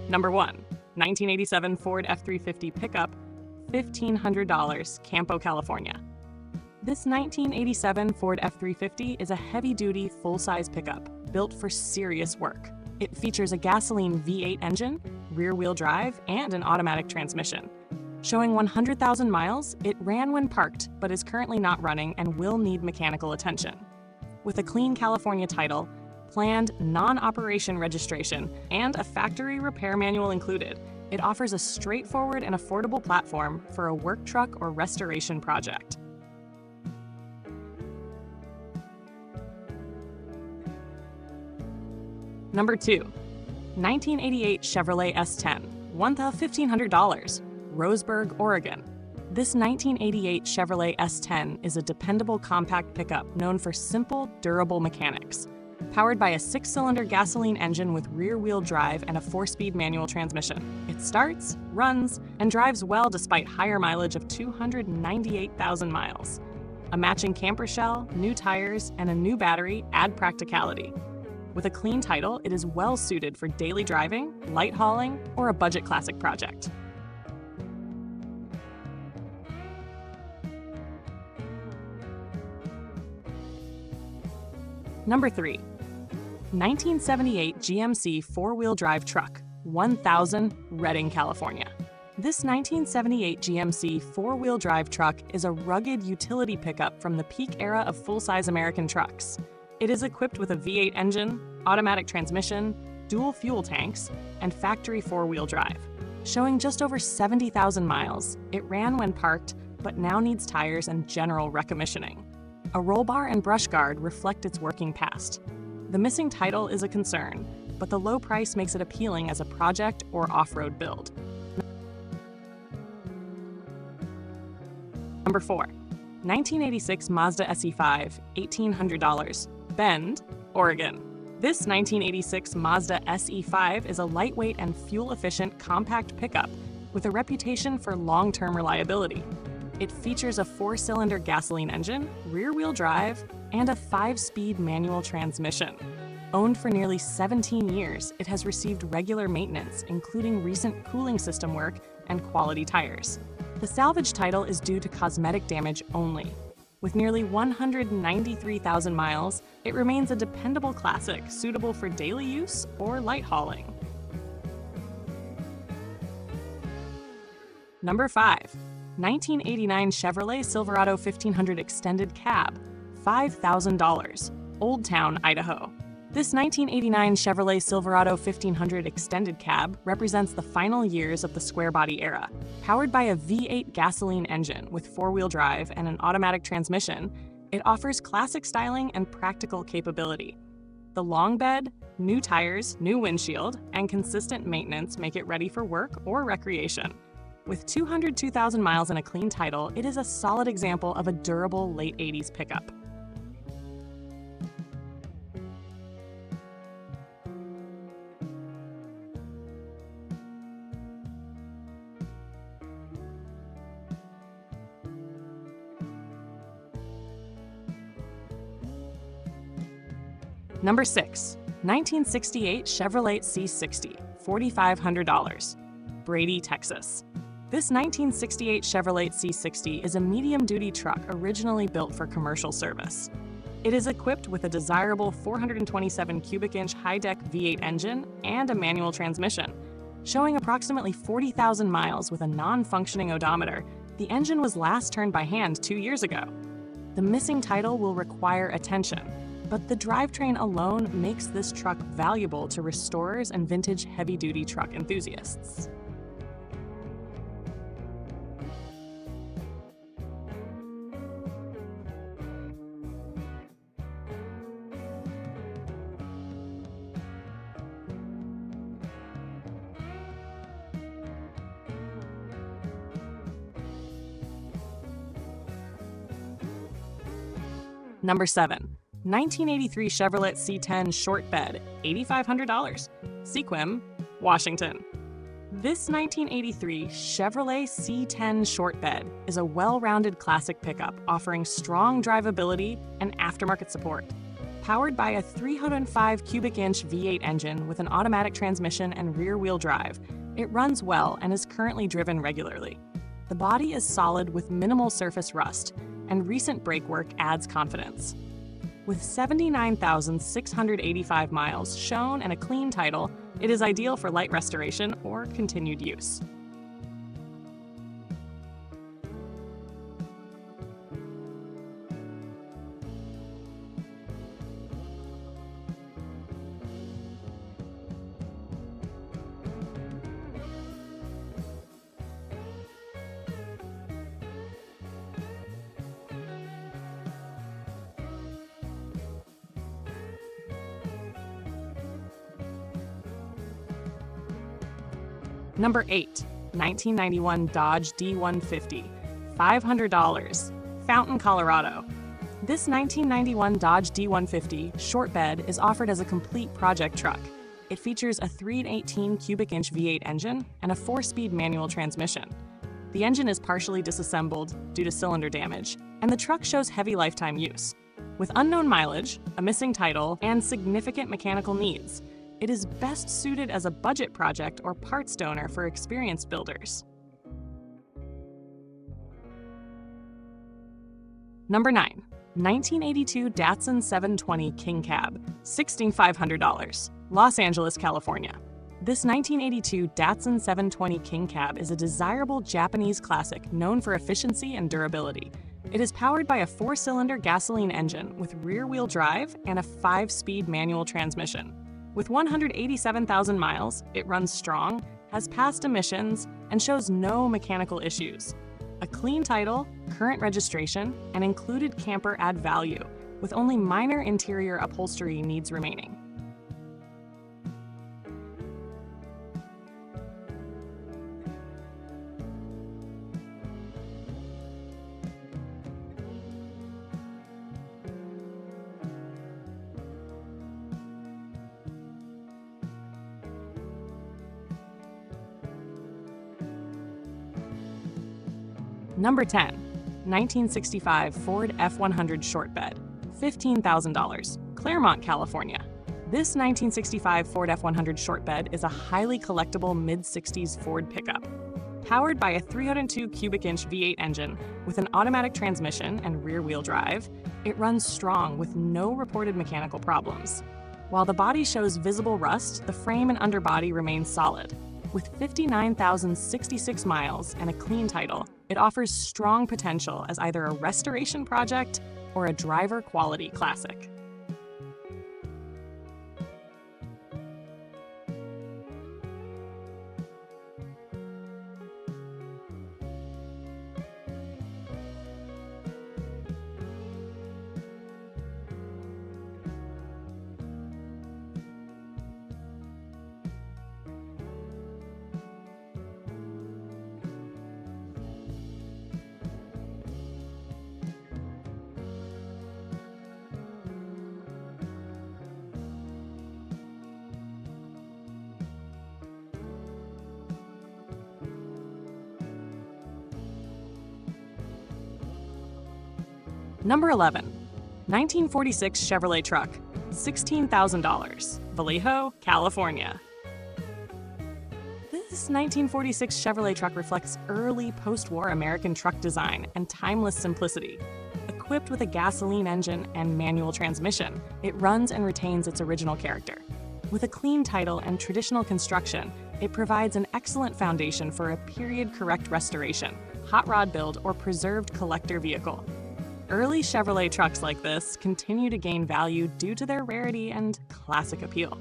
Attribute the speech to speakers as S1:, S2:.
S1: Number 1. 1987 Ford F350 pickup, $1,500, Campo, California. This 1987 Ford F350 is a heavy-duty, full-size pickup built for serious work. It features a gasoline V8 engine, rear-wheel drive, and an automatic transmission. Showing 100,000 miles, it ran when parked, but is currently not running and will need mechanical attention. With a clean California title, planned non-operation registration, and a factory repair manual included, it offers a straightforward and affordable platform for a work truck or restoration project. Number 2. 1988 Chevrolet S10, $1,500, Roseburg, Oregon. This 1988 Chevrolet S10 is a dependable compact pickup known for simple, durable mechanics. Powered by a 6-cylinder gasoline engine with rear-wheel drive and a 4-speed manual transmission. It starts, runs, and drives well despite higher mileage of 298,000 miles. A matching camper shell, new tires, and a new battery add practicality. With a clean title, it is well suited for daily driving, light hauling, or a budget classic project. Number 3. 1978 GMC 4-wheel drive truck, 1000, Redding, California. This 1978 GMC 4-wheel drive truck is a rugged utility pickup from the peak era of full-size American trucks. It is equipped with a V8 engine, automatic transmission, dual fuel tanks, and factory 4-wheel drive. Showing just over 70,000 miles, it ran when parked, but now needs tires and general recommissioning. A roll bar and brush guard reflect its working past. The missing title is a concern, but the low price makes it appealing as a project or off-road build. Number 4. 1986 Mazda SE5, $1,800, Bend, Oregon. This 1986 Mazda SE5 is a lightweight and fuel-efficient compact pickup with a reputation for long-term reliability. It features a 4-cylinder gasoline engine, rear-wheel drive, and a 5-speed manual transmission. Owned for nearly 17 years, it has received regular maintenance, including recent cooling system work and quality tires. The salvage title is due to cosmetic damage only. With nearly 193,000 miles, it remains a dependable classic suitable for daily use or light hauling. Number 5. 1989 Chevrolet Silverado 1500 Extended Cab, $5,000, Oldtown, Idaho. This 1989 Chevrolet Silverado 1500 Extended Cab represents the final years of the square-body era. Powered by a V8 gasoline engine with 4-wheel drive and an automatic transmission, it offers classic styling and practical capability. The long bed, new tires, new windshield, and consistent maintenance make it ready for work or recreation. With 202,000 miles and a clean title, it is a solid example of a durable late 80s pickup. Number 6. 1968 Chevrolet C60, $4,500, Brady, Texas. This 1968 Chevrolet C60 is a medium-duty truck originally built for commercial service. It is equipped with a desirable 427 cubic-inch high-deck V8 engine and a manual transmission. Showing approximately 40,000 miles with a non-functioning odometer, the engine was last turned by hand 2 years ago. The missing title will require attention, but the drivetrain alone makes this truck valuable to restorers and vintage heavy-duty truck enthusiasts. Number 7. 1983 Chevrolet C10 Short Bed, $8,500, Sequim, Washington. This 1983 Chevrolet C10 Short Bed is a well-rounded classic pickup offering strong drivability and aftermarket support. Powered by a 305 cubic inch V8 engine with an automatic transmission and rear-wheel drive, it runs well and is currently driven regularly. The body is solid with minimal surface rust, and recent brake work adds confidence. With 79,685 miles shown and a clean title, it is ideal for light restoration or continued use. Number 8, 1991 Dodge D150, $500, Fountain, Colorado. This 1991 Dodge D150 short bed is offered as a complete project truck. It features a 318 cubic inch V8 engine and a 4-speed manual transmission. The engine is partially disassembled due to cylinder damage, and the truck shows heavy lifetime use. With unknown mileage, a missing title, and significant mechanical needs, it is best suited as a budget project or parts donor for experienced builders. Number 9, 1982 Datsun 720 King Cab, $1,600, Los Angeles, California. This 1982 Datsun 720 King Cab is a desirable Japanese classic known for efficiency and durability. It is powered by a 4-cylinder gasoline engine with rear-wheel drive and a 5-speed manual transmission. With 187,000 miles, it runs strong, has passed emissions, and shows no mechanical issues. A clean title, current registration, and included camper add value, with only minor interior upholstery needs remaining. Number 10, 1965 Ford F100 short bed, $15,000, Claremont, California. This 1965 Ford F100 short bed is a highly collectible mid-60s Ford pickup. Powered by a 302 cubic inch V8 engine with an automatic transmission and rear-wheel drive, it runs strong with no reported mechanical problems. While the body shows visible rust, the frame and underbody remain solid. With 59,066 miles and a clean title, it offers strong potential as either a restoration project or a driver quality classic. Number 11, 1946 Chevrolet truck, $16,000, Vallejo, California. This 1946 Chevrolet truck reflects early post-war American truck design and timeless simplicity. Equipped with a gasoline engine and manual transmission, it runs and retains its original character. With a clean title and traditional construction, it provides an excellent foundation for a period-correct restoration, hot rod build, or preserved collector vehicle. Early Chevrolet trucks like this continue to gain value due to their rarity and classic appeal.